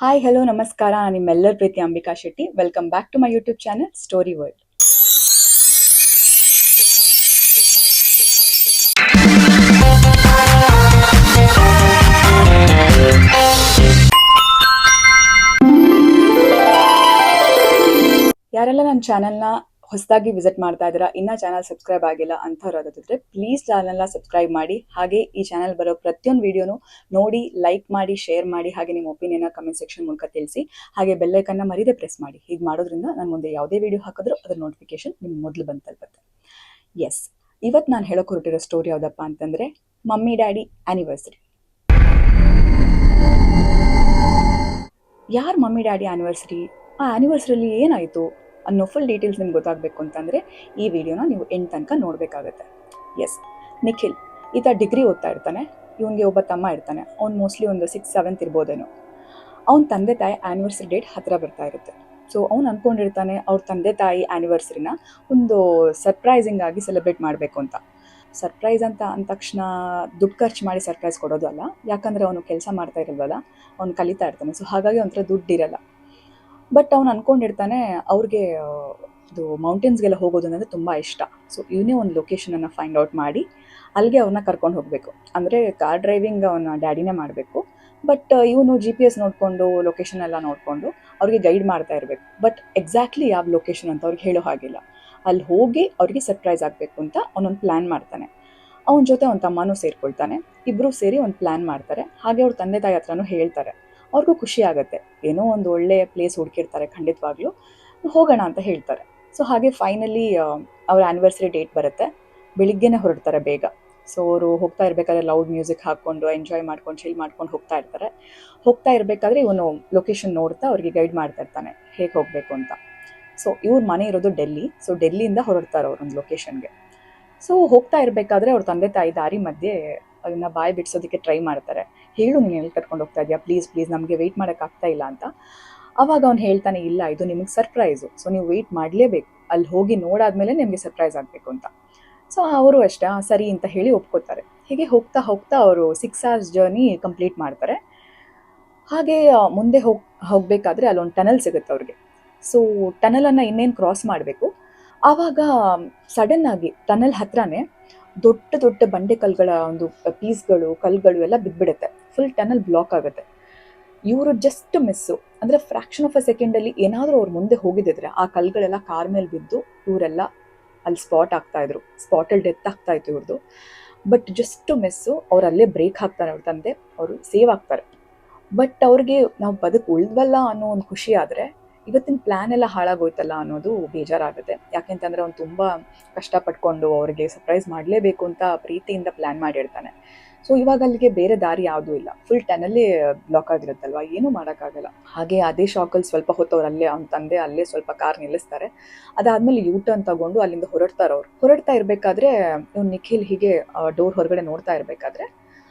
Hi hello ನಮಸ್ಕಾರ, ನಾನು ನಿಮ್ಮೆಲ್ಲರ ಪ್ರೀತಿ Ambika Shetty. Welcome back to my YouTube channel story world. ಯಾರೆಲ್ಲ ನನ್ನ ಚಾನಲ್ನ ಹೊಸದಾಗಿ ವಿಸಿಟ್ ಮಾಡ್ತಾ ಇದ್ದೀರಾ, ಇನ್ನೂ ಚಾನಲ್ ಸಬ್ಸ್ಕ್ರೈಬ್ ಆಗಿಲ್ಲ ಅಂಥವ್ರಾಗಿದ್ರೆ ಪ್ಲೀಸ್ ಚಾನಲ್ನ ಸಬ್ಸ್ಕ್ರೈಬ್ ಮಾಡಿ. ಹಾಗೆ ಈ ಚಾನಲ್ ಬರೋ ಪ್ರತಿಯೊಂದು ವಿಡಿಯೋನು ನೋಡಿ, ಲೈಕ್ ಮಾಡಿ, ಶೇರ್ ಮಾಡಿ, ಹಾಗೆ ನಿಮ್ಮ ಒಪಿನಿಯನ್ನ ಕಮೆಂಟ್ ಸೆಕ್ಷನ್ ಮೂಲಕ ತಿಳಿಸಿ. ಹಾಗೆ ಬೆಲ್ಲೈಕನ್ನ ಮರೀದೆ ಪ್ರೆಸ್ ಮಾಡಿ. ಹೀಗೆ ಮಾಡೋದ್ರಿಂದ ನಾನು ಮುಂದೆ ಯಾವುದೇ ವಿಡಿಯೋ ಹಾಕಿದ್ರೂ ಅದರ ನೋಟಿಫಿಕೇಶನ್ ನಿಮ್ಗೆ ಮೊದಲು ಬಂದು ತಲುಪುತ್ತೆ. ಎಸ್, ಇವತ್ತು ನಾನು ಹೇಳೋಕೆ ಹೊರಟಿರೋ ಸ್ಟೋರಿ ಯಾವುದಪ್ಪ ಅಂತಂದರೆ ಮಮ್ಮಿ ಡ್ಯಾಡಿ ಆ್ಯನಿವರ್ಸರಿ. ಯಾರು ಮಮ್ಮಿ ಡ್ಯಾಡಿ ಆ್ಯನಿವರ್ಸರಿ, ಆ ಆ್ಯನಿವರ್ಸರಿಲಿ ಏನಾಯಿತು ಅನ್ನೋ ಫುಲ್ ಡೀಟೇಲ್ಸ್ ನಿಮ್ಗೆ ಗೊತ್ತಾಗಬೇಕು ಅಂತಂದರೆ ಈ ವಿಡಿಯೋನ ನೀವು ಎಂಡ್ ತನಕ ನೋಡಬೇಕಾಗತ್ತೆ. ಎಸ್, ನಿಖಿಲ್ ಈತ ಡಿಗ್ರಿ ಓದ್ತಾ ಇರ್ತಾನೆ. ಇವನಿಗೆ ಒಬ್ಬ ತಮ್ಮ ಇರ್ತಾನೆ. ಅವ್ನು ಮೋಸ್ಟ್ಲಿ ಒಂದು 6th-7th ಇರ್ಬೋದೇನೋ. ಅವ್ನ ತಂದೆ ತಾಯಿ ಆ್ಯನಿವರ್ಸರಿ ಡೇಟ್ ಹತ್ತಿರ ಬರ್ತಾ ಇರುತ್ತೆ. ಸೊ ಅವ್ನು ಅಂದ್ಕೊಂಡಿರ್ತಾನೆ ಅವ್ರ ತಂದೆ ತಾಯಿ ಆ್ಯನಿವರ್ಸರಿನ ಒಂದು ಸರ್ಪ್ರೈಸಿಂಗ್ ಆಗಿ ಸೆಲೆಬ್ರೇಟ್ ಮಾಡಬೇಕು ಅಂತ. ಸರ್ಪ್ರೈಸ್ ಅಂತ ಅಂದ ತಕ್ಷಣ ದುಡ್ಡು ಖರ್ಚು ಮಾಡಿ ಸರ್ಪ್ರೈಸ್ ಕೊಡೋದು ಅಲ್ಲ, ಯಾಕಂದರೆ ಅವನು ಕೆಲಸ ಮಾಡ್ತಾ ಇರಲ್ವಲ್ಲ, ಅವ್ನು ಕಲಿತಾ ಇರ್ತಾನೆ. ಸೊ ಹಾಗಾಗಿ ಒಂಥರ ದುಡ್ಡಿರಲ್ಲ. ಬಟ್ ಅವ್ನು ಅಂದ್ಕೊಂಡಿರ್ತಾನೆ ಅವ್ರಿಗೆ ಇದು ಮೌಂಟೇನ್ಸ್ಗೆಲ್ಲ ಹೋಗೋದು ಅಂದರೆ ತುಂಬ ಇಷ್ಟ. ಸೊ ಇವನೇ ಒಂದು ಲೊಕೇಶನನ್ನು ಫೈಂಡ್ ಔಟ್ ಮಾಡಿ ಅಲ್ಲಿಗೆ ಅವ್ರನ್ನ ಕರ್ಕೊಂಡು ಹೋಗಬೇಕು. ಅಂದರೆ ಕಾರ್ ಡ್ರೈವಿಂಗ್ ಅವನ ಡ್ಯಾಡಿನೇ ಮಾಡಬೇಕು. ಬಟ್ ಇವನು GPS ನೋಡಿಕೊಂಡು ಲೊಕೇಶನ್ ಎಲ್ಲ ನೋಡಿಕೊಂಡು ಅವ್ರಿಗೆ ಗೈಡ್ ಮಾಡ್ತಾ ಇರಬೇಕು. ಬಟ್ ಎಕ್ಸಾಕ್ಟ್ಲಿ ಯಾವ ಲೊಕೇಶನ್ ಅಂತ ಅವ್ರಿಗೆ ಹೇಳೋ ಹಾಗಿಲ್ಲ. ಅಲ್ಲಿ ಹೋಗಿ ಅವ್ರಿಗೆ ಸರ್ಪ್ರೈಸ್ ಆಗಬೇಕು ಅಂತ ಅವನೊಂದು ಪ್ಲ್ಯಾನ್ ಮಾಡ್ತಾನೆ. ಅವನ ಜೊತೆ ಅವನ ತಮ್ಮನೂ ಸೇರಿಕೊಳ್ತಾನೆ. ಇಬ್ಬರು ಸೇರಿ ಒಂದು ಪ್ಲ್ಯಾನ್ ಮಾಡ್ತಾರೆ. ಹಾಗೆ ಅವ್ರ ತಂದೆ ತಾಯಿ ಹತ್ರನೂ ಹೇಳ್ತಾರೆ. ಅವ್ರಿಗೂ ಖುಷಿ ಆಗುತ್ತೆ, ಏನೋ ಒಂದು ಒಳ್ಳೆ ಪ್ಲೇಸ್ ಹುಡುಕಿರ್ತಾರೆ, ಖಂಡಿತವಾಗ್ಲೂ ಹೋಗೋಣ ಅಂತ ಹೇಳ್ತಾರೆ. ಸೊ ಹಾಗೆ ಫೈನಲಿ ಅವ್ರ ಆ್ಯನಿವರ್ಸರಿ ಡೇಟ್ ಬರುತ್ತೆ. ಬೆಳಿಗ್ಗೆನೇ ಹೊರಡ್ತಾರೆ ಬೇಗ. ಸೊ ಅವರು ಹೋಗ್ತಾ ಇರಬೇಕಾದ್ರೆ ಲೌಡ್ ಮ್ಯೂಸಿಕ್ ಹಾಕ್ಕೊಂಡು ಎಂಜಾಯ್ ಮಾಡ್ಕೊಂಡು ಚಿಲ್ ಮಾಡ್ಕೊಂಡು ಹೋಗ್ತಾ ಇರ್ತಾರೆ. ಹೋಗ್ತಾ ಇರಬೇಕಾದ್ರೆ ಇವನು ಲೊಕೇಶನ್ ನೋಡ್ತಾ ಅವ್ರಿಗೆ ಗೈಡ್ ಮಾಡ್ತಾ ಇರ್ತಾನೆ ಹೇಗೆ ಹೋಗಬೇಕು ಅಂತ. ಸೊ ಇವ್ರ ಮನೆ ಇರೋದು ಡೆಲ್ಲಿ. ಸೊ ಡೆಲ್ಲಿಯಿಂದ ಹೊರಡ್ತಾರೆ ಅವ್ರೊಂದು ಲೊಕೇಶನ್ಗೆ. ಸೊ ಹೋಗ್ತಾ ಇರಬೇಕಾದ್ರೆ ಅವ್ರ ತಂದೆ ತಾಯಿ ದಾರಿ ಮಧ್ಯೆ ಅದನ್ನ ಬಾಯಿ ಬಿಡಿಸೋದಕ್ಕೆ ಟ್ರೈ ಮಾಡ್ತಾರೆ. ಹೇಳು, ನೀನು ಎಲ್ಲಿ ಕರ್ಕೊಂಡು ಹೋಗ್ತಾ ಇದೆಯಾ, ಪ್ಲೀಸ್ ಪ್ಲೀಸ್ ನಮಗೆ ವೆಯ್ಟ್ ಮಾಡೋಕ್ಕಾಗ್ತಾ ಇಲ್ಲ ಅಂತ. ಅವಾಗ ಅವ್ನು ಹೇಳ್ತಾನೆ, ಇಲ್ಲ ಇದು ನಿಮಗೆ ಸರ್ಪ್ರೈಸು, ಸೊ ನೀವು ವೆಯ್ಟ್ ಮಾಡಲೇಬೇಕು, ಅಲ್ಲಿ ಹೋಗಿ ನೋಡಾದ್ಮೇಲೆ ನಿಮಗೆ ಸರ್ಪ್ರೈಸ್ ಆಗಬೇಕು ಅಂತ. ಸೊ ಅವರು ಅಷ್ಟೇ ಸರಿ ಅಂತ ಹೇಳಿ ಒಪ್ಕೋತಾರೆ. ಹೀಗೆ ಹೋಗ್ತಾ ಹೋಗ್ತಾ ಅವರು 6 hours ಜರ್ನಿ ಕಂಪ್ಲೀಟ್ ಮಾಡ್ತಾರೆ. ಹಾಗೆ ಮುಂದೆ ಹೋಗಬೇಕಾದ್ರೆ ಅಲ್ಲೊಂದು ಟನಲ್ ಸಿಗುತ್ತೆ ಅವ್ರಿಗೆ. ಸೊ ಟನಲನ್ನು ಇನ್ನೇನು ಕ್ರಾಸ್ ಮಾಡಬೇಕು. ಆವಾಗ ಸಡನ್ನಾಗಿ ಟನಲ್ ಹತ್ರನೇ ದೊಡ್ಡ ದೊಡ್ಡ ಬಂಡೆ ಕಲ್ಲುಗಳ ಒಂದು ಪೀಸ್ಗಳು, ಕಲ್ಲುಗಳು ಎಲ್ಲ ಬಿದ್ದುಬಿಡುತ್ತೆ. ಫುಲ್ ಟನಲ್ ಬ್ಲಾಕ್ ಆಗುತ್ತೆ. ಇವರು ಜಸ್ಟ್ ಮಿಸ್ಸು, ಅಂದರೆ ಫ್ರ್ಯಾಕ್ಷನ್ ಆಫ್ ಅ ಸೆಕೆಂಡಲ್ಲಿ ಏನಾದರೂ ಅವ್ರು ಮುಂದೆ ಹೋಗಿದ್ದಿದ್ರೆ ಆ ಕಲ್ಲುಗಳೆಲ್ಲ ಕಾರ್ ಮೇಲೆ ಬಿದ್ದು ಇವರೆಲ್ಲ ಅಲ್ಲಿ ಸ್ಪಾಟಲ್ಲಿ ಡೆತ್ ಆಗ್ತಾ ಇತ್ತು ಇವ್ರದ್ದು. ಬಟ್ ಜಸ್ಟ್ ಮಿಸ್ಸು, ಅವ್ರು ಅಲ್ಲೇ ಬ್ರೇಕ್ ಹಾಕ್ತಾರೆ. ಅವ್ರ ತಂದೆ ಅವರು ಸೇವ್ ಆಗ್ತಾರೆ. ಬಟ್ ಅವ್ರಿಗೆ ನಾವು ಉಳಿದ್ವಲ್ಲ ಅನ್ನೋ ಒಂದು ಖುಷಿ ಆದರೆ ಇವತ್ತಿನ ಪ್ಲ್ಯಾನ್ ಎಲ್ಲ ಹಾಳಾಗೋಯ್ತಲ್ಲ ಅನ್ನೋದು ಬೇಜಾರಾಗುತ್ತೆ. ಯಾಕೆಂತಂದರೆ ಅವ್ನು ತುಂಬ ಕಷ್ಟಪಟ್ಕೊಂಡು ಅವ್ರಿಗೆ ಸರ್ಪ್ರೈಸ್ ಮಾಡಲೇಬೇಕು ಅಂತ ಪ್ರೀತಿಯಿಂದ ಪ್ಲ್ಯಾನ್ ಮಾಡಿರ್ತಾನೆ. ಸೊ ಇವಾಗ ಅಲ್ಲಿಗೆ ಬೇರೆ ದಾರಿ ಯಾವುದೂ ಇಲ್ಲ. ಫುಲ್ ಟನಲ್ಲೇ ಬ್ಲಾಕ್ ಆಗಿರುತ್ತಲ್ವ, ಏನೂ ಮಾಡೋಕ್ಕಾಗಲ್ಲ. ಹಾಗೆ ಅದೇ ಶಾಕಲ್ಲಿ ಸ್ವಲ್ಪ ಹೊತ್ತು ಅವ್ರು ಅವ್ನ ತಂದೆ ಅಲ್ಲೇ ಸ್ವಲ್ಪ ಕಾರ್ ನಿಲ್ಲಿಸ್ತಾರೆ. ಅದಾದಮೇಲೆ ಟರ್ನ್ ತಗೊಂಡು ಅಲ್ಲಿಂದ ಹೊರಡ್ತಾ ಇರಬೇಕಾದ್ರೆ ಇವ್ನು ನಿಖಿಲ್ ಹೀಗೆ ಡೋರ್ ಹೊರಗಡೆ ನೋಡ್ತಾ ಇರಬೇಕಾದ್ರೆ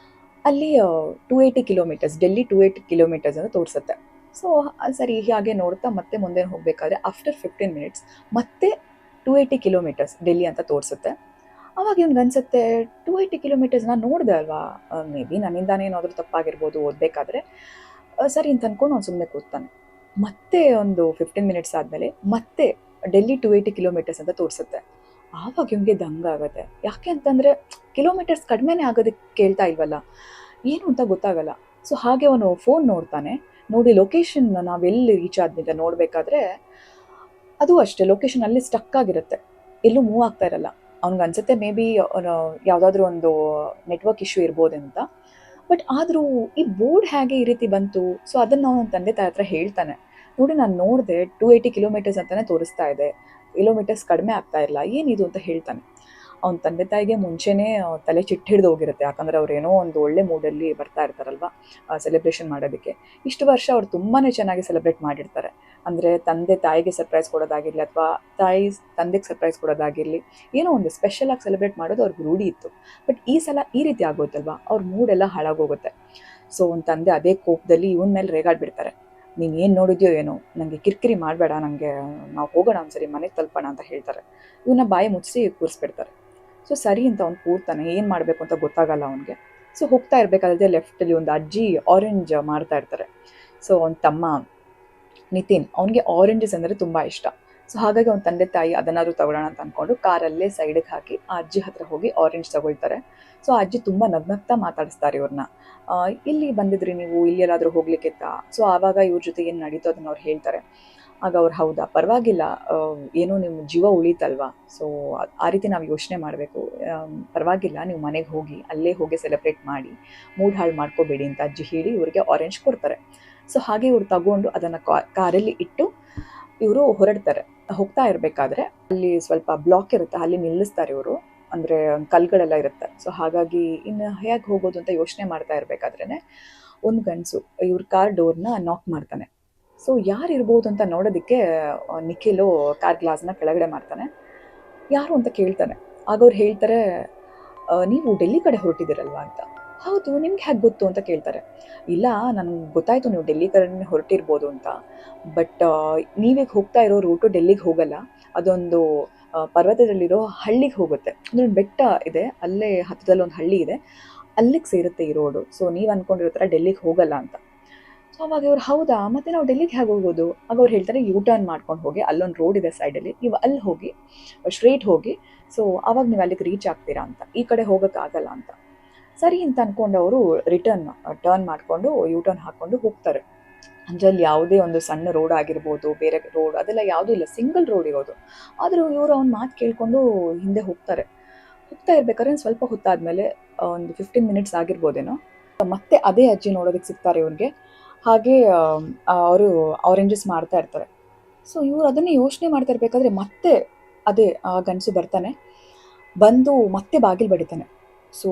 ಅಲ್ಲಿ 280 ಕಿಲೋಮೀಟರ್ಸ್, ಡೆಲ್ಲಿ 280 ಕಿಲೋಮೀಟರ್ಸ್ ಅಂತ ತೋರಿಸುತ್ತೆ. ಸೊ ಸರಿ ಹಾಗೆ ನೋಡ್ತಾ ಮತ್ತೆ ಮುಂದೆ ಹೋಗಬೇಕಾದ್ರೆ ಆಫ್ಟರ್ 15 minutes ಮತ್ತೆ 280 ಕಿಲೋಮೀಟರ್ಸ್ ಡೆಲ್ಲಿ ಅಂತ ತೋರಿಸುತ್ತೆ. ಅವಾಗ ಇವ್ನಿಗೆ ಅನಿಸುತ್ತೆ, 280 ಕಿಲೋಮೀಟರ್ಸ್ ನಾನು ನೋಡಿದೆ ಅಲ್ವಾ, ಮೇ ಬಿ ನನ್ನಿಂದಾನೇ ಏನಾದರೂ ತಪ್ಪಾಗಿರ್ಬೋದು ಓದಬೇಕಾದ್ರೆ. ಸರಿ ಅಂತ ಅಂದ್ಕೊಂಡು ಅವ್ನು ಸುಮ್ಮನೆ ಕೂತಾನೆ. ಮತ್ತೆ ಒಂದು 15 minutes ಆದಮೇಲೆ ಮತ್ತೆ ಡೆಲ್ಲಿ 280 ಕಿಲೋಮೀಟರ್ಸ್ ಅಂತ ತೋರಿಸುತ್ತೆ. ಆವಾಗ ಇವ್ನಿಗೆ ದಂಗಾಗುತ್ತೆ. ಯಾಕೆ ಅಂತಂದರೆ ಕಿಲೋಮೀಟರ್ಸ್ ಕಡಿಮೆನೇ ಆಗೋದಕ್ಕೆ ಕೇಳ್ತಾ ಇಲ್ವಲ್ಲ, ಏನು ಅಂತ ಗೊತ್ತಾಗಲ್ಲ. ಸೊ ಹಾಗೆ ಅವನು ಫೋನ್ ನೋಡ್ತಾನೆ. ನೋಡಿ ಲೊಕೇಶನ್ ನಾವೆಲ್ಲಿ ರೀಚ್ ಆದ್ಮೇಲೆ ನೋಡಬೇಕಾದ್ರೆ ಅದು ಅಷ್ಟೇ, ಲೊಕೇಶನ್ ಅಲ್ಲಿ ಸ್ಟಕ್ ಆಗಿರುತ್ತೆ, ಎಲ್ಲೂ ಮೂವ್ ಆಗ್ತಾ ಇರಲ್ಲ. ಅವ್ನಿಗೆ ಅನ್ಸುತ್ತೆ ಮೇ ಬಿ ಯಾವುದಾದ್ರೂ ಒಂದು ನೆಟ್ವರ್ಕ್ ಇಶ್ಯೂ ಇರ್ಬೋದಂತ. ಬಟ್ ಆದರೂ ಈ ಬೋರ್ಡ್ ಹೇಗೆ ಈ ರೀತಿ ಬಂತು? ಸೊ ಅದನ್ನು ಅವನ ತಂದೆ ತಾಯಿ ಹತ್ರ ಹೇಳ್ತಾನೆ. ನೋಡಿ ನಾನು ನೋಡಿದೆ 280 ಕಿಲೋಮೀಟರ್ಸ್ ಅಂತಲೇ ತೋರಿಸ್ತಾ ಇದೆ, ಕಿಲೋಮೀಟರ್ಸ್ ಕಡಿಮೆ ಆಗ್ತಾ ಇಲ್ಲ, ಏನಿದು ಅಂತ ಹೇಳ್ತಾನೆ. ಅವ್ನ ತಂದೆ ತಾಯಿಗೆ ಮುಂಚೆನೇ ತಲೆ ಚಿಟ್ಟು ಹಿಡಿದು ಹೋಗಿರುತ್ತೆ. ಯಾಕಂದರೆ ಅವ್ರು ಏನೋ ಒಂದು ಒಳ್ಳೆ ಮೂಡಲ್ಲಿ ಬರ್ತಾ ಇರ್ತಾರಲ್ವ ಸೆಲೆಬ್ರೇಷನ್ ಮಾಡೋದಕ್ಕೆ. ಇಷ್ಟು ವರ್ಷ ಅವ್ರು ತುಂಬಾ ಚೆನ್ನಾಗಿ ಸೆಲೆಬ್ರೇಟ್ ಮಾಡಿರ್ತಾರೆ. ಅಂದರೆ ತಂದೆ ತಾಯಿಗೆ ಸರ್ಪ್ರೈಸ್ ಕೊಡೋದಾಗಿರಲಿ ಅಥವಾ ತಾಯಿ ತಂದೆಗೆ ಸರ್ಪ್ರೈಸ್ ಕೊಡೋದಾಗಿರಲಿ, ಏನೋ ಒಂದು ಸ್ಪೆಷಲಾಗಿ ಸೆಲೆಬ್ರೇಟ್ ಮಾಡೋದು ಅವ್ರಿಗೆ ರೂಢಿ ಇತ್ತು. ಬಟ್ ಈ ಸಲ ಈ ರೀತಿ ಆಗೋಯ್ತಲ್ವ, ಅವ್ರ ಮೂಡೆಲ್ಲ ಹಾಳಾಗೋಗುತ್ತೆ. ಸೊ ಅವ್ನ ತಂದೆ ಅದೇ ಕೋಪದಲ್ಲಿ ಇವನ ಮೇಲೆ ರೇಗಾಡ್ಬಿಡ್ತಾರೆ. ನೀನು ಏನು ನೋಡಿದ್ಯೋ ಏನೋ, ನನಗೆ ಕಿರಿಕಿರಿ ಮಾಡಬೇಡ, ನನಗೆ ನಾವು ಹೋಗೋಣ ಒಂದ್ಸರಿ ಮನೆಗೆ ತಲುಪೋಣ ಅಂತ ಹೇಳ್ತಾರೆ. ಇವನ್ನ ಬಾಯಿ ಮುಚ್ಚಿಸಿ ಕೂರಿಸ್ಬಿಡ್ತಾರೆ. ಸೊ ಸರಿ ಅಂತ ಅವ್ನು ಕೂರ್ತಾನೆ, ಏನು ಮಾಡಬೇಕು ಅಂತ ಗೊತ್ತಾಗಲ್ಲ ಅವನಿಗೆ. ಸೊ ಹೋಗ್ತಾ ಇರಬೇಕಾದ್ರೆ ಲೆಫ್ಟಲ್ಲಿ ಒಂದು ಅಜ್ಜಿ ಆರೆಂಜ್ ಮಾರ್ತಾ ಇರ್ತಾರೆ. ಸೊ ಅವ್ನ ತಮ್ಮ ನಿತಿನ್ ಅವನಿಗೆ ಆರೆಂಜಸ್ ಅಂದರೆ ತುಂಬ ಇಷ್ಟ. ಸೊ ಹಾಗಾಗಿ ಅವ್ನ ತಂದೆ ತಾಯಿ ಅದನ್ನಾದ್ರೂ ತಗೊಳ್ಳೋಣ ಅಂತ ಅಂದ್ಕೊಂಡು ಕಾರಲ್ಲೇ ಸೈಡಿಗೆ ಹಾಕಿ ಆ ಅಜ್ಜಿ ಹತ್ರ ಹೋಗಿ ಆರೆಂಜ್ ತಗೊಳ್ತಾರೆ. ಸೊ ಆ ಅಜ್ಜಿ ತುಂಬ ನಗ್ನಗ್ತಾ ಮಾತಾಡಿಸ್ತಾರೆ ಇವ್ರನ್ನ. ಇಲ್ಲಿ ಬಂದಿದ್ರಿ ನೀವು, ಇಲ್ಲಿ ಎಲ್ಲಾದರೂ ಹೋಗ್ಲಿಕ್ಕಿತ್ತಾ? ಸೊ ಆವಾಗ ಇವ್ರ ಜೊತೆ ಏನು ನಡೀತೋ ಅದನ್ನ ಅವ್ರು ಹೇಳ್ತಾರೆ. ಆಗ ಅವ್ರು ಹೌದಾ ಪರವಾಗಿಲ್ಲ, ಏನೋ ನಿಮ್ಮ ಜೀವ ಉಳಿತಲ್ವಾ, ಸೊ ಆ ರೀತಿ ನಾವು ಯೋಚನೆ ಮಾಡಬೇಕು, ಪರವಾಗಿಲ್ಲ ನೀವು ಮನೆಗೆ ಹೋಗಿ ಅಲ್ಲೇ ಹೋಗಿ ಸೆಲೆಬ್ರೇಟ್ ಮಾಡಿ, ಮೂಡ್ ಹಾಳು ಮಾಡ್ಕೋಬೇಡಿ ಅಂತ ಅಜ್ಜಿ ಹೇಳಿ ಇವ್ರಿಗೆ ಆರೆಂಜ್ ಕೊಡ್ತಾರೆ. ಸೊ ಹಾಗೆ ಇವ್ರು ತಗೊಂಡು ಅದನ್ನು ಕಾರಲ್ಲಿ ಇಟ್ಟು ಇವರು ಹೊರಡ್ತಾರೆ. ಹೋಗ್ತಾ ಇರಬೇಕಾದ್ರೆ ಅಲ್ಲಿ ಸ್ವಲ್ಪ ಬ್ಲಾಕ್ ಇರುತ್ತೆ, ಅಲ್ಲಿ ನಿಲ್ಲಿಸ್ತಾರೆ ಇವರು, ಅಂದರೆ ಕಲ್ಗಳೆಲ್ಲ ಇರುತ್ತೆ. ಸೊ ಹಾಗಾಗಿ ಇನ್ನು ಹೇಗೆ ಹೋಗೋದು ಅಂತ ಯೋಚನೆ ಮಾಡ್ತಾ ಇರಬೇಕಾದ್ರೇ ಒಂದು ಗಂಡಸು ಇವ್ರ ಕಾರ್ ಡೋರ್ನ ನಾಕ್ ಮಾಡ್ತಾನೆ. ಸೊ ಯಾರು ಇರ್ಬೋದು ಅಂತ ನೋಡೋದಕ್ಕೆ ನಿಖಿಲು ಕಾರ್ ಗ್ಲಾಸ್ನ ಕೆಳಗಡೆ ಮಾಡ್ತಾನೆ. ಯಾರು ಅಂತ ಕೇಳ್ತಾನೆ. ಆಗ ಅವ್ರು ಹೇಳ್ತಾರೆ, ನೀವು ಡೆಲ್ಲಿ ಕಡೆ ಹೊರಟಿದ್ದೀರಲ್ವಾ ಅಂತ. ಹೌದು, ನಿಮ್ಗೆ ಹೇಗೆ ಗೊತ್ತು ಅಂತ ಕೇಳ್ತಾರೆ. ಇಲ್ಲ, ನನಗೆ ಗೊತ್ತಾಯಿತು ನೀವು ಡೆಲ್ಲಿ ಕಡೆ ಹೊರಟಿರ್ಬೋದು ಅಂತ, ಬಟ್ ನೀವೀಗ ಹೋಗ್ತಾ ಇರೋ ರೂಟು ಡೆಲ್ಲಿಗೆ ಹೋಗಲ್ಲ, ಅದೊಂದು ಪರ್ವತದಲ್ಲಿರೋ ಹಳ್ಳಿಗೆ ಹೋಗುತ್ತೆ. ಅಂದರೆ ಒಂದು ಬೆಟ್ಟ ಇದೆ, ಅಲ್ಲೇ ಹತ್ತಿರದಲ್ಲಿ ಒಂದು ಹಳ್ಳಿ ಇದೆ, ಅಲ್ಲಿಗೆ ಸೇರುತ್ತೆ ಈ ರೋಡು. ಸೊ ನೀವು ಅಂದ್ಕೊಂಡಿರೋ ಥರ ಡೆಲ್ಲಿಗೆ ಹೋಗಲ್ಲ ಅಂತ. ಸೊ ಅವಾಗ ಇವ್ರು ಹೌದಾ, ಮತ್ತೆ ನಾವು ಡೆಲ್ಲಿಗೆ ಹೇಗೆ ಹೋಗೋದು? ಆಗ ಅವ್ರು ಹೇಳ್ತಾರೆ, ಯೂ ಟರ್ನ್ ಮಾಡ್ಕೊಂಡು ಹೋಗಿ, ಅಲ್ಲೊಂದು ರೋಡ್ ಇದೆ ಸೈಡಲ್ಲಿ, ನೀವು ಅಲ್ಲಿ ಹೋಗಿ ಸ್ಟ್ರೇಟ್ ಹೋಗಿ, ಸೊ ಅವಾಗ ನೀವು ಅಲ್ಲಿಗೆ ರೀಚ್ ಆಗ್ತೀರಾ ಅಂತ, ಈ ಕಡೆ ಹೋಗೋಕ್ಕಾಗಲ್ಲ ಅಂತ. ಸರಿ ಅಂತ ಅಂದ್ಕೊಂಡು ಅವರು ಟರ್ನ್ ಮಾಡಿಕೊಂಡು ಯೂ ಟರ್ನ್ ಹಾಕ್ಕೊಂಡು ಹೋಗ್ತಾರೆ. ಅಂದರೆ ಅಲ್ಲಿ ಯಾವುದೇ ಒಂದು ಸಣ್ಣ ರೋಡ್ ಆಗಿರ್ಬೋದು, ಬೇರೆ ರೋಡ್ ಅದೆಲ್ಲ ಯಾವುದೂ ಇಲ್ಲ, ಸಿಂಗಲ್ ರೋಡ್ ಇರೋದು. ಆದರೂ ಇವರು ಅವ್ನ ಮಾತು ಕೇಳಿಕೊಂಡು ಹಿಂದೆ ಹೋಗ್ತಾ ಇರ್ಬೇಕಾದ್ರೆ ಸ್ವಲ್ಪ ಹೊತ್ತಾದಮೇಲೆ ಒಂದು 15 ಮಿನಿಟ್ಸ್ ಆಗಿರ್ಬೋದೇನೋ, ಮತ್ತೆ ಅದೇ ಅಜ್ಜಿ ನೋಡೋದಕ್ಕೆ ಸಿಗ್ತಾರೆ ಇವ್ರಿಗೆ. ಹಾಗೆ ಅವರು ಆರೆಂಜಸ್ ಮಾಡ್ತಾ ಇರ್ತಾರೆ. ಸೊ ಇವ್ರು ಅದನ್ನೇ ಯೋಚನೆ ಮಾಡ್ತಾ ಇರ್ಬೇಕಾದ್ರೆ ಮತ್ತೆ ಅದೇ ಗಂಡಸು ಬರ್ತಾನೆ, ಬಂದು ಮತ್ತೆ ಬಾಗಿಲು ಬಡಿತಾನೆ. ಸೊ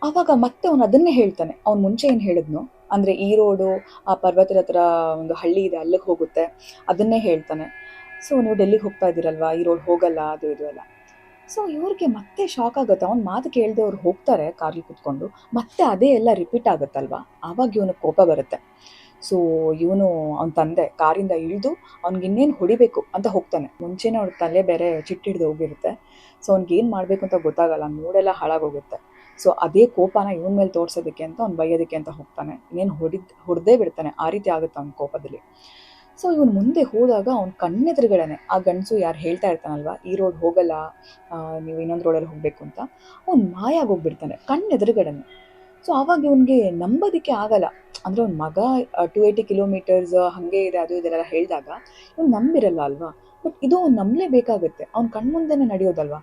ಆವಾಗ ಮತ್ತೆ ಅವನು ಅದನ್ನೇ ಹೇಳ್ತಾನೆ, ಅವ್ನು ಮುಂಚೆ ಏನು ಹೇಳಿದ್ನು, ಅಂದರೆ ಈ ರೋಡು ಆ ಪರ್ವತದ ಹತ್ರ ಒಂದು ಹಳ್ಳಿ ಇದೆ ಅಲ್ಲಿಗೆ ಹೋಗುತ್ತೆ, ಅದನ್ನೇ ಹೇಳ್ತಾನೆ. ಸೊ ನೀವು ಡೆಲ್ಲಿಗೆ ಹೋಗ್ತಾ ಇದ್ದೀರಲ್ವಾ, ಈ ರೋಡ್ ಹೋಗಲ್ಲ, ಅದು ಇದು ಎಲ್ಲ. ಸೊ ಇವ್ರಿಗೆ ಮತ್ತೆ ಶಾಕ್ ಆಗುತ್ತೆ, ಅವ್ನ ಮಾತು ಕೇಳದೆ ಅವ್ರು ಹೋಗ್ತಾರೆ ಕಾರಲ್ಲಿ ಕೂತ್ಕೊಂಡು, ಮತ್ತೆ ಅದೇ ಎಲ್ಲ ರಿಪೀಟ್ ಆಗುತ್ತಲ್ವಾ, ಆವಾಗ ಇವನಿಗೆ ಕೋಪ ಬರುತ್ತೆ. ಸೊ ಇವನು ಅವನ ತಂದೆ ಕಾರಿಂದ ಇಳಿದು ಅವ್ನಿಗೆ ಇನ್ನೇನು ಹೊಡಿಬೇಕು ಅಂತ ಹೋಗ್ತಾನೆ. ಮುಂಚೆನೇ ಅವ್ರ ತಲೆ ಬೇರೆ ಚಿಟ್ಟಿಡ್ದು ಹೋಗಿರುತ್ತೆ. ಸೊ ಅವ್ನಿಗೇನು ಮಾಡಬೇಕು ಅಂತ ಗೊತ್ತಾಗಲ್ಲ, ಮೂಡೆಲ್ಲ ಹಾಳಾಗೋಗುತ್ತೆ. ಸೊ ಅದೇ ಕೋಪನ ಇವನ ಮೇಲೆ ತೋರಿಸೋದಕ್ಕೆ ಅಂತ ಅವ್ನು ಬೈಯೋದಕ್ಕೆ ಅಂತ ಹೋಗ್ತಾನೆ. ಇನ್ನೇನು ಹೊಡೆದೇ ಬಿಡ್ತಾನೆ, ಆ ರೀತಿ ಆಗುತ್ತೆ ಅವ್ನ ಕೋಪದಲ್ಲಿ. ಸೊ ಇವನು ಮುಂದೆ ಹೋದಾಗ ಅವ್ನ ಕಣ್ಣೆದುರುಗಡೆನೆ ಆ ಗಂಡಸು ಯಾರು ಹೇಳ್ತಾ ಇರ್ತಾನಲ್ವ, ಈ ರೋಡ್ ಹೋಗಲ್ಲ, ನೀವು ಇನ್ನೊಂದು ರೋಡಲ್ಲಿ ಹೋಗಬೇಕು ಅಂತ, ಅವ್ನು ಮಾಯ ಆಗೋಗ್ಬಿಡ್ತಾನೆ ಕಣ್ಣೆದುರುಗಡೆನೆ. ಸೊ ಆವಾಗ ಇವನಿಗೆ ನಂಬೋದಕ್ಕೆ ಆಗಲ್ಲ. ಅಂದರೆ ಅವ್ನ ಮಗ 280 ಕಿಲೋಮೀಟರ್ಸ್ ಹಾಗೆ ಇದೆ, ಅದು ಇದೆಲ್ಲ ಹೇಳಿದಾಗ ಇವ್ನು ನಂಬಿರಲ್ಲ ಅಲ್ವಾ. ಬಟ್ ಇದು ಅವ್ನು ನಂಬಲೇಬೇಕಾಗತ್ತೆ, ಅವ್ನ ಕಣ್ಮುಂದೆನೇ ನಡೆಯೋದಲ್ವಾ.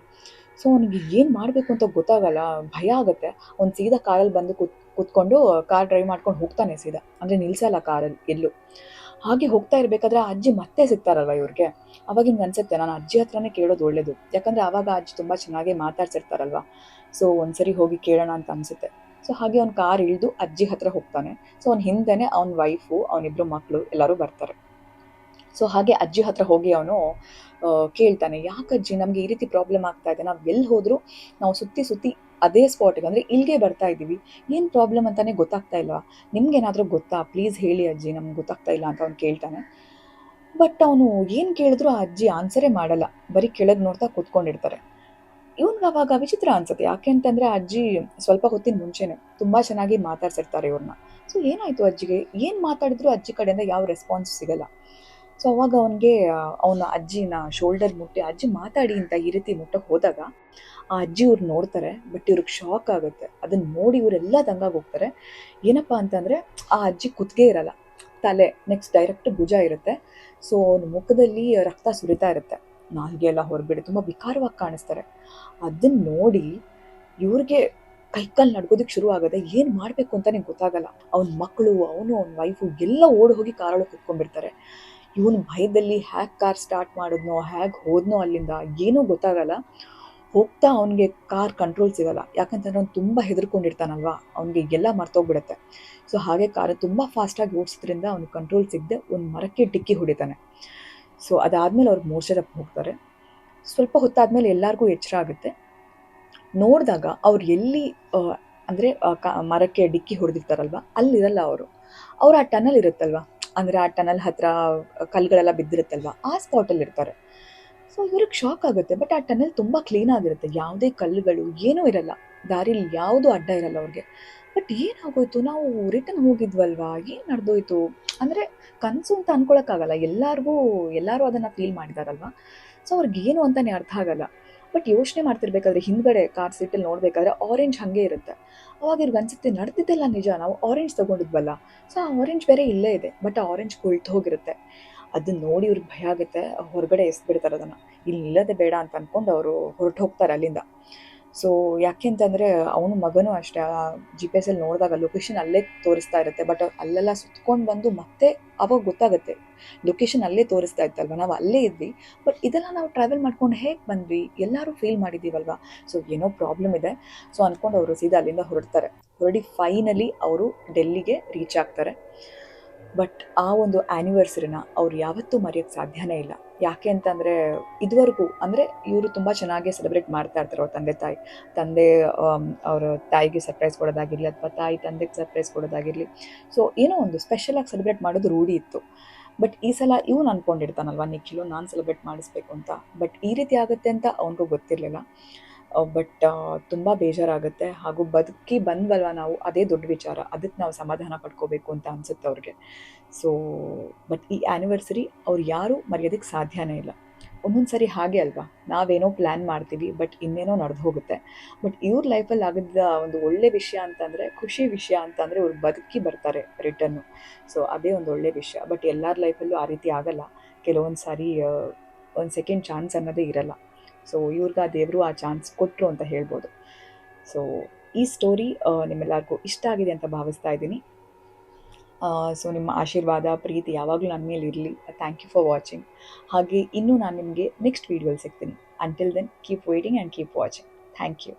ಸೊ ಅವನಿಗೆ ಏನು ಮಾಡಬೇಕು ಅಂತ ಗೊತ್ತಾಗಲ್ಲ, ಭಯ ಆಗುತ್ತೆ. ಅವ್ನು ಸೀದಾ ಕಾರಲ್ಲಿ ಬಂದು ಕೂತ್ಕೊಂಡು ಕಾರ್ ಡ್ರೈವ್ ಮಾಡ್ಕೊಂಡು ಹೋಗ್ತಾನೆ ಸೀದಾ, ಅಂದರೆ ನಿಲ್ಸಲ್ಲ ಕಾರಲ್ಲಿ ಎಲ್ಲೂ. ಹಾಗೆ ಹೋಗ್ತಾ ಇರಬೇಕಾದ್ರೆ ಆ ಅಜ್ಜಿ ಮತ್ತೆ ಸಿಗ್ತಾರಲ್ವ ಇವ್ರಿಗೆ. ಅವಾಗ ಹಿಂಗೆ ಅನ್ಸುತ್ತೆ, ನಾನು ಅಜ್ಜಿ ಹತ್ರನೇ ಕೇಳೋದು ಒಳ್ಳೇದು, ಯಾಕಂದರೆ ಆವಾಗ ಅಜ್ಜಿ ತುಂಬ ಚೆನ್ನಾಗಿ ಮಾತಾಡ್ಸಿರ್ತಾರಲ್ವ. ಸೊ ಒಂದ್ಸರಿ ಹೋಗಿ ಕೇಳೋಣ ಅಂತ ಅನಿಸುತ್ತೆ. ಸೊ ಹಾಗೆ ಅವ್ನು ಕಾರ್ ಇಳಿದು ಅಜ್ಜಿ ಹತ್ರ ಹೋಗ್ತಾನೆ. ಸೊ ಅವ್ನ ಹಿಂದೆನೇ ಅವ್ನ ವೈಫು, ಅವನಿಬ್ಬರು ಮಕ್ಕಳು ಎಲ್ಲರೂ ಬರ್ತಾರೆ. ಸೊ ಹಾಗೆ ಅಜ್ಜಿ ಹತ್ರ ಹೋಗಿ ಅವನು ಕೇಳ್ತಾನೆ, ಯಾಕಜ್ಜಿ ನಮಗೆ ಈ ರೀತಿ ಪ್ರಾಬ್ಲಮ್ ಆಗ್ತಾ ಇದೆ, ನಾವು ಎಲ್ಲಿ ಹೋದರೂ ನಾವು ಸುತ್ತಿ ಅದೇ ಸ್ಪಾಟಿಗೆ, ಅಂದರೆ ಇಲ್ಲಿಗೆ ಬರ್ತಾ ಇದ್ದೀವಿ, ಏನು ಪ್ರಾಬ್ಲಮ್ ಅಂತಲೇ ಗೊತ್ತಾಗ್ತಾ ಇಲ್ವಾ, ನಿಮ್ಗೇನಾದರೂ ಗೊತ್ತಾ, ಪ್ಲೀಸ್ ಹೇಳಿ ಅಜ್ಜಿ, ನಮ್ಗೆ ಗೊತ್ತಾಗ್ತಾ ಇಲ್ಲ ಅಂತ ಅವ್ನು ಕೇಳ್ತಾನೆ. ಬಟ್ ಅವನು ಏನು ಕೇಳಿದ್ರು ಆ ಅಜ್ಜಿ ಆನ್ಸರೇ ಮಾಡಲ್ಲ, ಬರೀ ಕೆಳಗೆ ನೋಡ್ತಾ ಕೂತ್ಕೊಂಡಿರ್ತಾರೆ. ಇವ್ನಿಗೆ ಅವಾಗ ವಿಚಿತ್ರ ಅನ್ಸುತ್ತೆ, ಯಾಕೆ ಅಂತಂದರೆ ಆ ಅಜ್ಜಿ ಸ್ವಲ್ಪ ಹೊತ್ತಿನ ಮುಂಚೆನೆ ತುಂಬ ಚೆನ್ನಾಗಿ ಮಾತಾಡ್ಸಿರ್ತಾರೆ ಇವ್ರನ್ನ. ಸೊ ಏನಾಯಿತು ಅಜ್ಜಿಗೆ, ಏನು ಮಾತಾಡಿದ್ರು ಅಜ್ಜಿ ಕಡೆಯಿಂದ ಯಾವ ರೆಸ್ಪಾನ್ಸ್ ಸಿಗಲ್ಲ. ಸೊ ಅವಾಗ ಅವನಿಗೆ ಅವನ ಅಜ್ಜಿನ ಶೋಲ್ಡರ್ ಮುಟ್ಟಿ, ಅಜ್ಜಿ ಮಾತಾಡಿ ಅಂತ ಈ ರೀತಿ ಮುಟ್ಟಕ್ಕೆ ಹೋದಾಗ ಆ ಅಜ್ಜಿ ಇವ್ರು ನೋಡ್ತಾರೆ. ಬಟ್ ಇವ್ರಿಗೆ ಶಾಕ್ ಆಗುತ್ತೆ, ಅದನ್ನು ನೋಡಿ ಇವರೆಲ್ಲ ದಂಗಾಗಿ ಹೋಗ್ತಾರೆ. ಏನಪ್ಪ ಅಂತಂದರೆ ಆ ಅಜ್ಜಿ ಕುತ್ತಿಗೆ ಇರಲ್ಲ, ತಲೆ ನೆಕ್ಸ್ಟ್ ಡೈರೆಕ್ಟ್ ಭುಜ ಇರುತ್ತೆ. ಸೊ ಅವನ ಮುಖದಲ್ಲಿ ರಕ್ತ ಸುರಿತಾ ಇರುತ್ತೆ, ನಾಲ್ಗೆ ಎಲ್ಲ ಹೊರಗಡೆ ತುಂಬ ವಿಕಾರವಾಗಿ ಕಾಣಿಸ್ತಾರೆ. ಅದನ್ನು ನೋಡಿ ಇವ್ರಿಗೆ ಕೈಕಾಲು ನಡ್ಗೋದಕ್ಕೆ ಶುರು ಆಗುತ್ತೆ, ಏನು ಮಾಡಬೇಕು ಅಂತಲೇ ಗೊತ್ತಾಗಲ್ಲ. ಅವ್ನ ಮಕ್ಕಳು, ಅವನು, ಅವ್ನ ವೈಫು ಎಲ್ಲ ಓಡಿ ಹೋಗಿ ಕಾರೊಳಗೆ ಕುತ್ಕೊಂಡ್ಬಿಡ್ತಾರೆ. ಇವನು ಭಯದಲ್ಲಿ ಹ್ಯಾಗೆ ಕಾರ್ ಸ್ಟಾರ್ಟ್ ಮಾಡಿದ್ನೋ, ಹೇಗೆ ಹೋದ್ನೋ ಅಲ್ಲಿಂದ ಏನೂ ಗೊತ್ತಾಗಲ್ಲ. ಹೋಗ್ತಾ ಅವನಿಗೆ ಕಾರ್ ಕಂಟ್ರೋಲ್ ಸಿಗಲ್ಲ, ಯಾಕಂತಂದ್ರೆ ಅವ್ನು ತುಂಬ ಹೆದರ್ಕೊಂಡಿರ್ತಾನಲ್ವ, ಅವನಿಗೆ ಎಲ್ಲ ಮರ್ತೋಗ್ಬಿಡುತ್ತೆ. ಸೊ ಹಾಗೆ ಕಾರ್ ತುಂಬ ಫಾಸ್ಟಾಗಿ ಓಡಿಸೋದ್ರಿಂದ ಅವ್ನಿಗೆ ಕಂಟ್ರೋಲ್ ಸಿಗದೆ ಒಂದು ಮರಕ್ಕೆ ಡಿಕ್ಕಿ ಹೊಡಿತಾನೆ. ಸೊ ಅದಾದಮೇಲೆ ಅವ್ರಿಗೆ ಮೋರ್ಚರಕ್ಕೆ ಹೋಗ್ತಾರೆ. ಸ್ವಲ್ಪ ಹೊತ್ತಾದಮೇಲೆ ಎಲ್ಲರಿಗೂ ಎಚ್ಚರ ಆಗುತ್ತೆ. ನೋಡಿದಾಗ ಅವ್ರು ಎಲ್ಲಿ ಅಂದರೆ ಮರಕ್ಕೆ ಡಿಕ್ಕಿ ಹೊಡೆದಿರ್ತಾರಲ್ವ, ಅಲ್ಲಿರಲ್ಲ ಅವರು. ಅವ್ರು ಆ ಟನಲ್ ಇರುತ್ತಲ್ವ, ಅಂದರೆ ಆ ಟನಲ್ ಹತ್ರ ಕಲ್ಲುಗಳೆಲ್ಲ ಬಿದ್ದಿರುತ್ತಲ್ವ, ಆ ಸ್ಪಾಟಲ್ಲಿ ಇರ್ತಾರೆ. ಸೊ ಇವ್ರಿಗೆ ಶಾಕ್ ಆಗುತ್ತೆ. ಬಟ್ ಆ ಟನಲ್ ತುಂಬ ಕ್ಲೀನ್ ಆಗಿರುತ್ತೆ, ಯಾವುದೇ ಕಲ್ಲುಗಳು ಏನೂ ಇರಲ್ಲ, ದಾರಿಲಿ ಯಾವುದೂ ಅಡ್ಡ ಇರಲ್ಲ ಅವ್ರಿಗೆ. ಬಟ್ ಏನಾಗೋಯ್ತು, ನಾವು ರಿಟರ್ನ್ ಹೋಗಿದ್ವಲ್ವಾ, ಏನು ನಡೆದೋಯ್ತು ಅಂದರೆ ಕನಸು ಅಂತ ಅನ್ಕೊಳಕ್ಕಾಗಲ್ಲ, ಎಲ್ಲರೂ ಅದನ್ನು ಫೀಲ್ ಮಾಡಿದಾರಲ್ವಾ. ಸೊ ಅವ್ರಿಗೇನು ಅಂತಲೇ ಅರ್ಥ ಆಗಲ್ಲ. ಬಟ್ ಯೋಚನೆ ಮಾಡ್ತಿರ್ಬೇಕಾದ್ರೆ ಹಿಂದ್ಗಡೆ ಕಾರ್ ಸೀಟಲ್ಲಿ ನೋಡಬೇಕಾದ್ರೆ ಆರೆಂಜ್ ಹಾಗೆ ಇರುತ್ತೆ. ಅವಾಗ ಇವ್ರಿಗೆ ಅನ್ಸುತ್ತೆ ನಡೆದಿದ್ದೆಲ್ಲ ನಿಜ, ನಾವು ಆರೆಂಜ್ ತೊಗೊಂಡಿದ್ವಲ್ಲ. ಸೊ ಆ ಆರೆಂಜ್ ಬೇರೆ ಇಲ್ಲೇ ಇದೆ, ಬಟ್ ಆ ಆರೆಂಜ್ ಕೊಳ್ತು ಹೋಗಿರುತ್ತೆ. ಅದನ್ನ ನೋಡಿ ಇವ್ರಿಗೆ ಭಯ ಆಗುತ್ತೆ, ಹೊರಗಡೆ ಎಸ್ಬಿಡ್ತಾರೆ ಅದನ್ನು. ಇಲ್ಲಿ ನಿಲ್ಲೋದೇ ಬೇಡ ಅಂತ ಅಂದ್ಕೊಂಡು ಅವರು ಹೊರಟು ಹೋಗ್ತಾರೆ ಅಲ್ಲಿಂದ. ಸೊ ಯಾಕೆ ಅಂತಂದರೆ ಅವನು ಮಗನೂ ಅಷ್ಟೇ, ಆ ಜಿ ಪಿ ಎಸ್ಸಲ್ಲಿ ನೋಡಿದಾಗ ಲೊಕೇಶನ್ ಅಲ್ಲೇ ತೋರಿಸ್ತಾ ಇರುತ್ತೆ. ಬಟ್ ಅಲ್ಲೆಲ್ಲ ಸುತ್ಕೊಂಡು ಬಂದು ಮತ್ತೆ ಅವಾಗ ಗೊತ್ತಾಗುತ್ತೆ ಲೊಕೇಶನ್ ಅಲ್ಲೇ ತೋರಿಸ್ತಾ ಇತ್ತಲ್ವ, ನಾವು ಅಲ್ಲೇ ಇದ್ವಿ. ಬಟ್ ಇದೆಲ್ಲ ನಾವು ಟ್ರಾವೆಲ್ ಮಾಡ್ಕೊಂಡು ಹೇಗೆ ಬಂದ್ವಿ, ಎಲ್ಲರೂ ಫೀಲ್ ಮಾಡಿದ್ದೀವಲ್ವ. ಸೊ ಏನೋ ಪ್ರಾಬ್ಲಮ್ ಇದೆ. ಸೊ ಅಂದ್ಕೊಂಡು ಅವರು ಸೀದಾ ಅಲ್ಲಿಂದ ಹೊರಡಿ ಫೈನಲಿ ಅವರು ಡೆಲ್ಲಿಗೆ ರೀಚ್ ಆಗ್ತಾರೆ. ಬಟ್ ಆ ಒಂದು ಆ್ಯನಿವರ್ಸರಿನ ಅವ್ರು ಯಾವತ್ತೂ ಮರೆಯೋಕ್ಕೆ ಸಾಧ್ಯನೇ ಇಲ್ಲ. ಯಾಕೆ ಅಂತಂದರೆ ಇದುವರೆಗೂ ಅಂದರೆ ಇವರು ತುಂಬ ಚೆನ್ನಾಗೇ ಸೆಲೆಬ್ರೇಟ್ ಮಾಡ್ತಾ ಇರ್ತಾರೆ ಅವ್ರ ತಂದೆ ಅವರ ತಾಯಿಗೆ ಸರ್ಪ್ರೈಸ್ ಕೊಡೋದಾಗಿರಲಿ, ಅಥವಾ ತಾಯಿ ತಂದೆಗೆ ಸರ್ಪ್ರೈಸ್ ಕೊಡೋದಾಗಿರಲಿ. ಸೊ ಏನೋ ಒಂದು ಸ್ಪೆಷಲಾಗಿ ಸೆಲೆಬ್ರೇಟ್ ಮಾಡೋದು ರೂಢಿ ಇತ್ತು. ಬಟ್ ಈ ಸಲ ಇವನು ಅಂದ್ಕೊಂಡಿರ್ತಾನಲ್ವ ನಿಖಿಲು, ನಾನು ಸೆಲೆಬ್ರೇಟ್ ಮಾಡಿಸ್ಬೇಕು ಅಂತ. ಬಟ್ ಈ ರೀತಿ ಆಗುತ್ತೆ ಅಂತ ಅವನಿಗೂ ಗೊತ್ತಿರಲಿಲ್ಲ. ಬಟ್ ತುಂಬ ಬೇಜಾರಾಗುತ್ತೆ. ಹಾಗೂ ಬದುಕಿ ಬಂದ್ವಲ್ವ ನಾವು, ಅದೇ ದೊಡ್ಡ ವಿಚಾರ. ಅದಕ್ಕೆ ನಾವು ಸಮಾಧಾನ ಪಡ್ಕೋಬೇಕು ಅಂತ ಅನಿಸುತ್ತೆ ಅವ್ರಿಗೆ. ಸೊ ಬಟ್ ಈ ಆ್ಯನಿವರ್ಸರಿ ಅವ್ರು ಯಾರೂ ಮರೆಯೋದಕ್ಕೆ ಸಾಧ್ಯನೇ ಇಲ್ಲ. ಒಂದೊಂದು ಸರಿ ಹಾಗೆ ಅಲ್ವಾ, ನಾವೇನೋ ಪ್ಲ್ಯಾನ್ ಮಾಡ್ತೀವಿ, ಬಟ್ ಇನ್ನೇನೋ ನಡೆದು ಹೋಗುತ್ತೆ. ಬಟ್ ಇವ್ರ ಲೈಫಲ್ಲಿ ಆಗಿದ್ದ ಒಂದು ಒಳ್ಳೆ ವಿಷಯ ಅಂತಂದರೆ, ಖುಷಿ ವಿಷಯ ಅಂತಂದರೆ, ಇವ್ರು ಬದುಕಿ ಬರ್ತಾರೆ ರಿಟರ್ನು. ಸೊ ಅದೇ ಒಂದು ಒಳ್ಳೆ ವಿಷಯ. ಬಟ್ ಎಲ್ಲರ ಲೈಫಲ್ಲೂ ಆ ರೀತಿ ಆಗಲ್ಲ. ಕೆಲವೊಂದು ಸಾರಿ ಒಂದು ಸೆಕೆಂಡ್ ಚಾನ್ಸ್ ಅನ್ನೋದೇ ಇರಲ್ಲ. ಸೊ ಇವ್ರಿಗೆ ಆ ದೇವರು ಆ ಚಾನ್ಸ್ ಕೊಟ್ಟರು ಅಂತ ಹೇಳ್ಬೋದು. ಸೊ ಈ ಸ್ಟೋರಿ ನಿಮ್ಮೆಲ್ಲರಿಗೂ ಇಷ್ಟ ಆಗಿದೆ ಅಂತ ಭಾವಿಸ್ತಾ ಇದ್ದೀನಿ. ಸೊ ನಿಮ್ಮ ಆಶೀರ್ವಾದ, ಪ್ರೀತಿ ಯಾವಾಗಲೂ ನನ್ನ ಮೇಲೆ ಇರಲಿ. Thank you for watching. ಹಾಗೆ ಇನ್ನೂ ನಾನು ನಿಮಗೆ ನೆಕ್ಸ್ಟ್ ವೀಡಿಯೋಲಿ ಸಿಗ್ತೀನಿ. Until then keep waiting and keep watching. Thank you.